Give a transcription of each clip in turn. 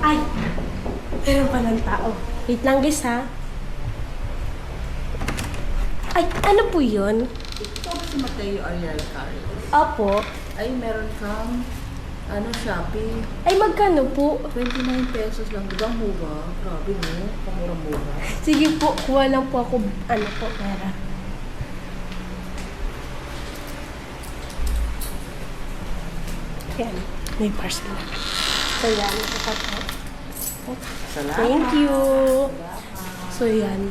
Ay! Meron palang tao. Wait lang guys ha. Ay, ano po yun? Ito si Mateo Ariel Carlos. Opo. Ay, meron kang Shopee. Ay, magkano po? 29 pesos lang. Diba mura? Grabe no? Pamura-mura. Sige po, kuha lang po ako, pera. Yan, may parcel na. So yan, ito pa po. Salamat. Thank you. So yan,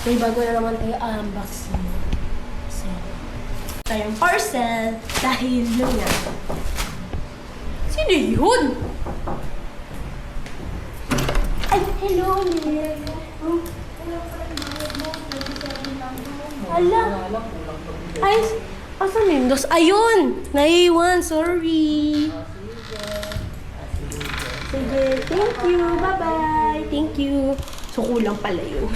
may bago na naman tayo unboxing. So, tayong parcel dahil yun nga. Sino yun? Ay, hello, Lil. Ala. Ay, asan yun? Ayun! Naiwan, sorry. Sige, thank you. Bye-bye. Thank you. So, kulang pala yun.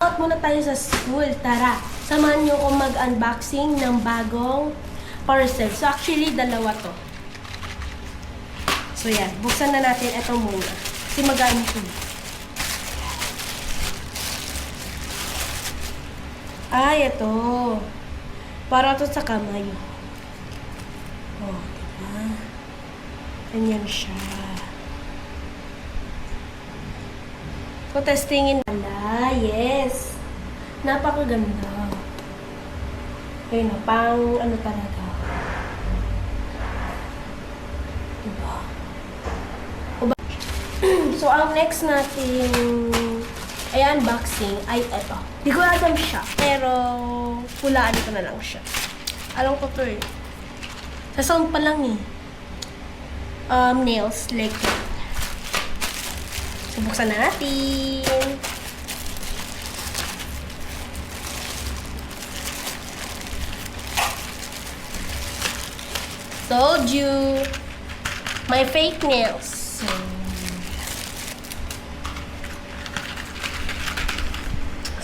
Out muna tayo sa school. Tara, samahan niyo ko mag-unboxing ng bagong parcel. So, actually, dalawa to. So, yan. Buksan na natin ito muna. Kasi magamit ito. Ay, ito. Para to sa kamay. Oh, diba? Ganyan siya. So, testingin na. Yes. Napakaganda. Ayun na, pang ano talaga. Diba? So, ang next natin ay unboxing ay ito. Di ko alam siya, pero pulaan ko na lang siya. Alam ko to eh. Sa sound pa lang eh. Nails, like that. So, buksan na natin. Told you. My fake nails.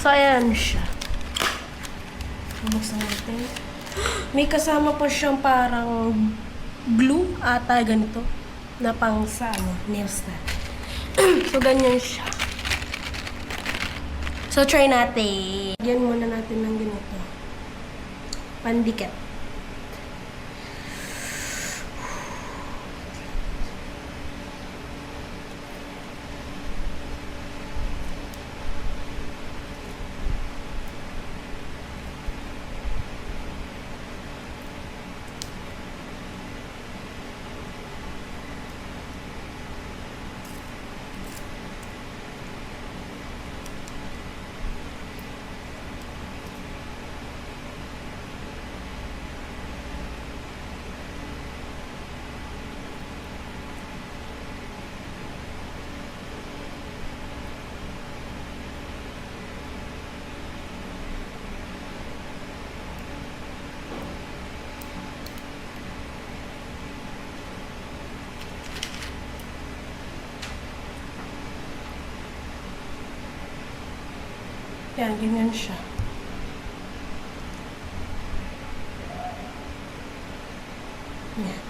So, ayan siya. Buksan natin. May kasama pa siyang parang glue ata ganito na pang sa nails na. So, ganyan siya. So, try natin. Yan muna natin ng ganito. Pandikit. Yan, ganyan siya. Yan.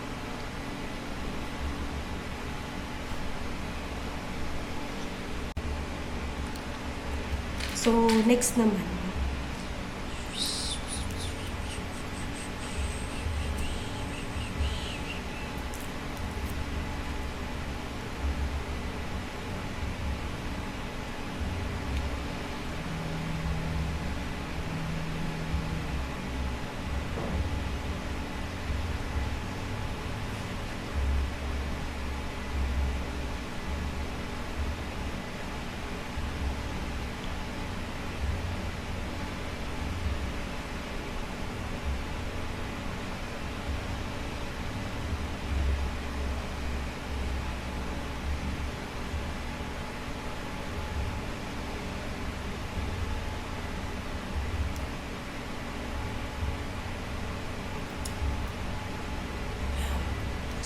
So, next naman.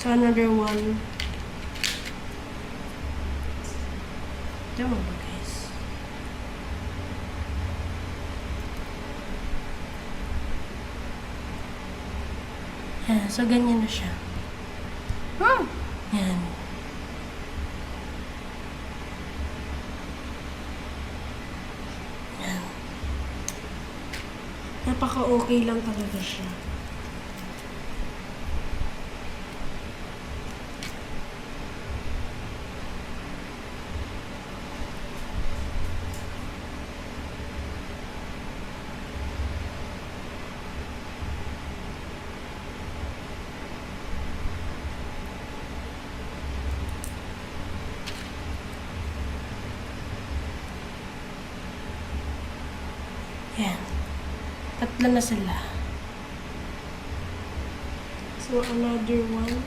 So, another one. Tama ba, guys? Yan. So, ganyan na siya. Yan. Napaka-okay lang talaga siya. Yan. Tatlo na sila. So, another one.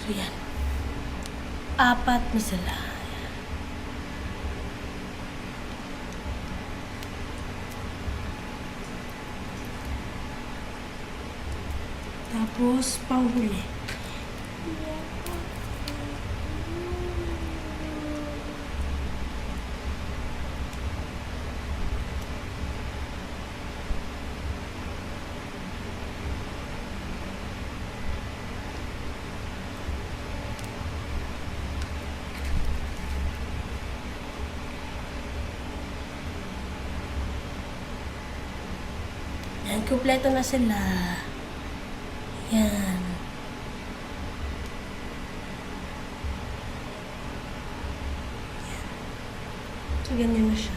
So, yan. Apat na sila. Tapos, panghuli. Yan, kumpleto na sila. Yan. So, ganyan na siya.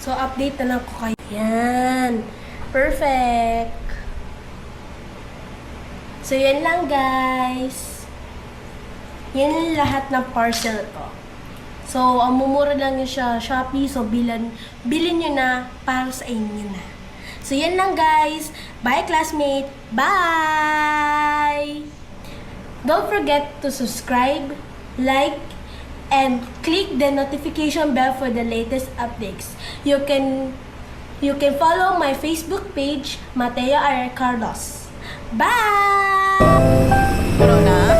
So, update na lang ko kayo. Yan. Perfect. So, yan lang, guys. Yan yung lahat ng parcel ko. So, ang mumura lang yun siya, Shopee. So, bilhin nyo na para sa inyo na. So, yan lang, guys. Bye, classmate. Bye! Don't forget to subscribe, like, and click the notification bell for the latest updates. You can follow my Facebook page, Mateo R. Carlos. Bye! Ano na?